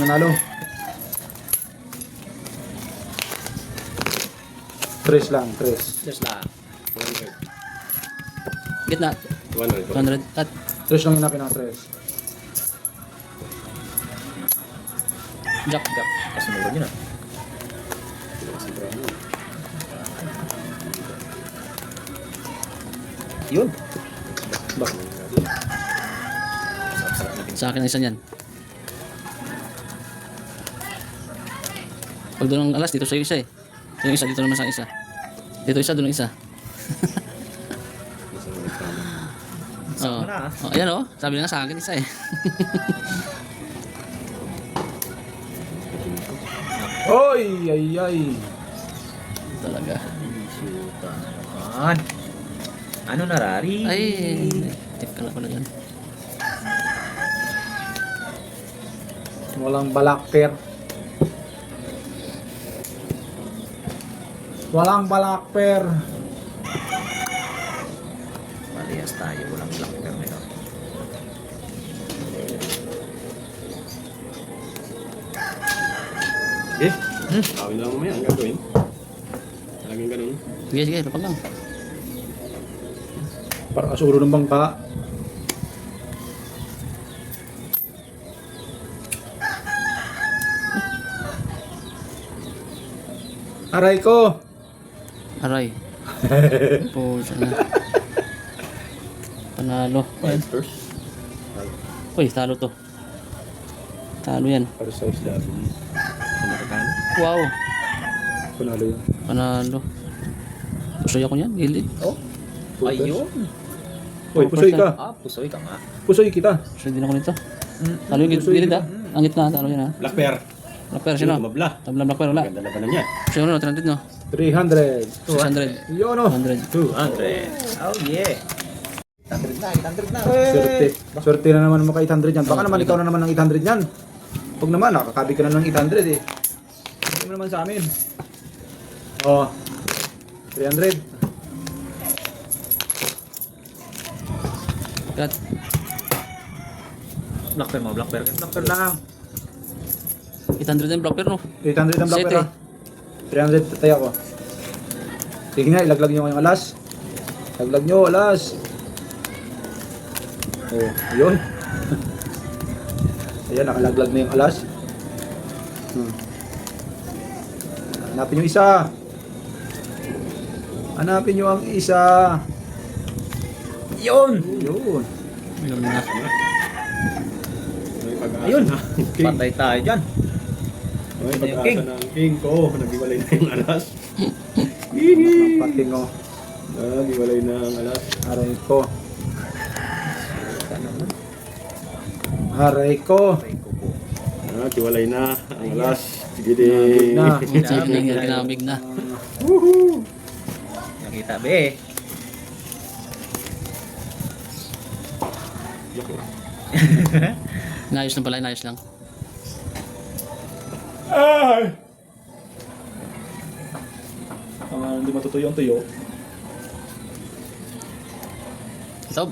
nanalo. 3 lang, 3. Just lang. Gitna. 100. 200. At 3 lang yung napinaka 3. jack. Jack. Kasunod yun ah. Yun. Bak. Sa akin ang isa niyan. Pag doon ang alas, dito sa'yo isa eh. Yung isa, dito naman sa isa. Dito isa, doon ang isa. Oo. Oh, ayan oh. Sabi nga sa akin isa eh. Oy, ay, ay. Talaga. Shoota naman. Ano narari? Ay, tip ka na pala dyan. Walang balakper. Walang balakper. Parehas tayo. Walang black pero ngayon. Eh, awin lang mamaya. Ang gagawin. Talagang ganun. Sige, sige, lapag lang. Para kasuro ng bangka. Aray ko. Aray. Po, sana. Panalo. First. Uy, talo to. Talo yan. Para sa isla. Kumakakano. Wow. Panalo yun. Panalo. Pusoy ako niyan, gilid. Oh. Ayun. Uy, pusoy ka. Ah, pusoy ka nga. Pusoy kita. Pusoy din ako nito. Talo yung gilid ha. Ang gitna, talo yan ha. Black bear. Black Bear, sino? Tumabla. Tabla Black Bear, wala. Ganda labanan niya. Pusoy ano, 300 no? 300. 600. Yun o. 100. 200. Oh yeah. 800 na, 800 na. Swerte. Swerte na naman mo ka 800 yan. Baka naman ikaw na naman ng 800 yan. Huwag naman, nakakabi ka na ng 800 eh. Hindi mo naman sa amin. Oh. 300. Cut. Black bear mo, black bear. Black bear lang. 800 din Black Bear no? 800 ang black Set pera. 300 tatay ako. Sige nga, ilaglag nyo yung alas. Ilaglag nyo, alas. Oh, yun. Ayan, nakalaglag na yung alas. Hanapin yung isa. Hanapin nyo ang isa. Yun. Yun. Ayun na. May pag-asa Ayun. ng king. Patay tayo dyan. May Yung pag-asa king. ng king ko. Nag-iwalay na yung alas. Pating o. Nag-iwalay na ang alas. Aray ko. Aray ko. Nag-iwalay na ang alas. Sige Nabig din. na. Ginamig na. Woohoo! Nakita be. Inayos lang pala, inayos lang. Ay! Hindi matutuyo ang tuyo. Ito.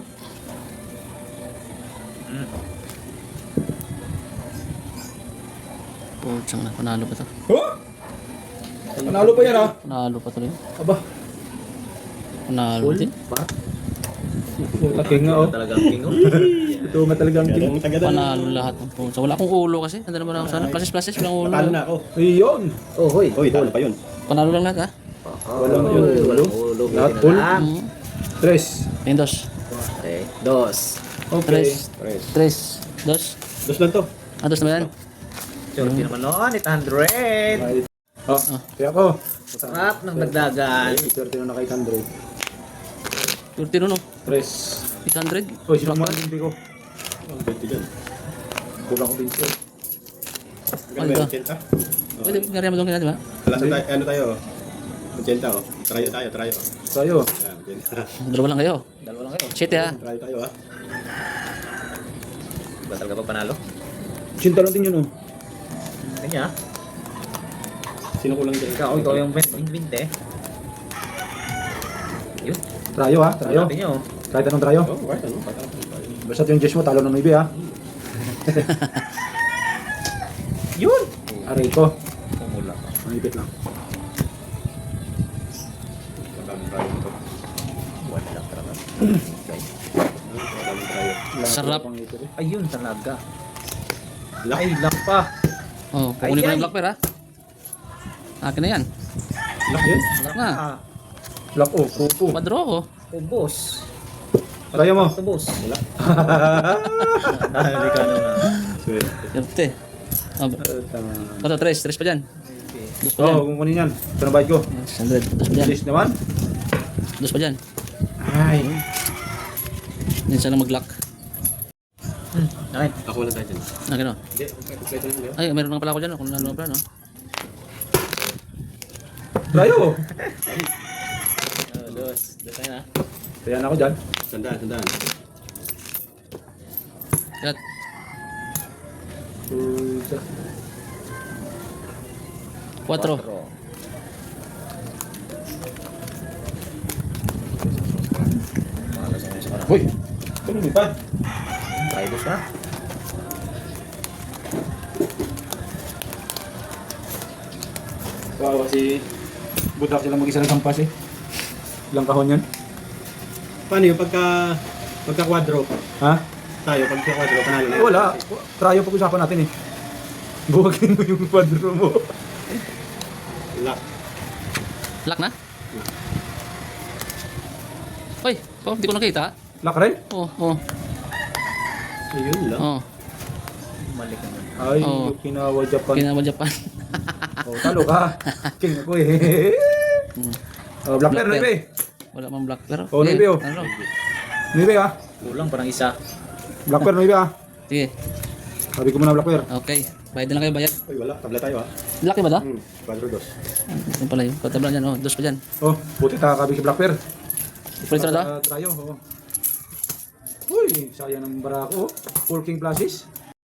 Putsang na, panalo pa to. Huh? Panalo pa yan ah. Panalo pa tuloy. Aba. Panalo din. Laki nga oh. Talagang king oh. Ito nga talagang king. Ganun taga doon. Panalo lahat ng putsa. Wala akong ulo kasi. Ano naman ako sana? Plasis, walang ulo. Natalo na ako. Ayun. Oh, hoy. Hoy, talo pa yun. Panalo lang lahat ha. Walang ulo. Walang ulo. Lahat Buti na full. lang. Tres. Pindos. Okay. Dos. Okay. Tres. 3, 2. Dos lang to. Ah, dos na ba yan? Sorti naman noon. 800. Oh, kaya ako. Sarap ng dagdagan. Swerte na naka 800. 30 no? Tres. 800? Uy, sinong mga hindi ko? Ang 20 dyan. Kulang ko pinsil. Magkano ba yung 80? Pwede, gari mo doon kaya, di ba? Alas na tayo, ano tayo? 80 oh. Trayo tayo, trayo. Tayo. Ayan, 80. Dalawa lang kayo. Dalawa lang kayo. 7 ha. Trayo tayo ah. Ba talaga pa panalo? Sinta lang din yun oh. Kanya. Sino kulang dyan? Ikaw yung 20. Yun. Trayo ha, trayo. Hanapin nyo. Kahit anong trayo. Oh, kahit ano. Kahit ano. Basta yung Jess mo, talo ng maybe ha. Aray ko. Pumula pa. Manipit lang. Madami tayo ito. Wala lang talaga. Okay. Madami tayo. Sarap. Ayun talaga. Lock. Ay, lock pa. Oh, kukunin ko Ay, na yung black pair ha. Akin na yan. Lock yun. Black na. Ah, Lock o. Pupo. Padro ko. ubos. Kaya mo. Ubos. Wala. Nahali ka na na. Swerte. Yerte. Oh, pato, tres pa dyan. Dos pa dyan. Oo, kukunin yan. Ito na bayad ko. 100. Dos pa dyan. Bilis naman. Dos pa dyan. Ay. Yan sana mag-lock. Okay. Ako wala tayo dyan. Akin o. Hindi, kompleto lang yun. Ay, meron nga pala ako dyan. Kung ano pala, no? Tayo. Dos. Dos tayo na. Kaya na ako dyan. Tandaan, tandaan. Cut. Pusa. 4. Uy. Ito lumipad. Tayo dos na. Wow, si budak silang mag-isa ng kampas eh. Ilang kahon yan? Paano yung pagka-quadro? Ha? Tayo, pagka-quadro, panalo na. Eh, wala. Tryo pag-usapan natin eh. Buwagin mo yung kwadro mo. Lock. Lock na? Uy, oh, hindi ko nakita. Lock rin? Oh, oh, Ayun lang. oh. Malik naman. Ay, Oo. Okinawa, Japan. Kinawa Japan. Oh, talo ka. King ako eh. Oh, Black Bear, Black Nebe. Wala mang black pero. Oh, Nebe, oh. Ano? Nebe ha. Kulang parang isa. Black Bear, Nebe ha. Sige. Sabi ko muna Black Bear. Okay. Bayad na lang kayo bayad. Uy, wala. Tabla tayo ha. Lucky ba da? Quadro dos. Yan pala yun. Patabla dyan. Oh, dos pa dyan. Oh, buti takakabig si Black Bear. Ulit na da? Tryo, oh. Uy, sayang ng barako. Oh. Full King Pluses.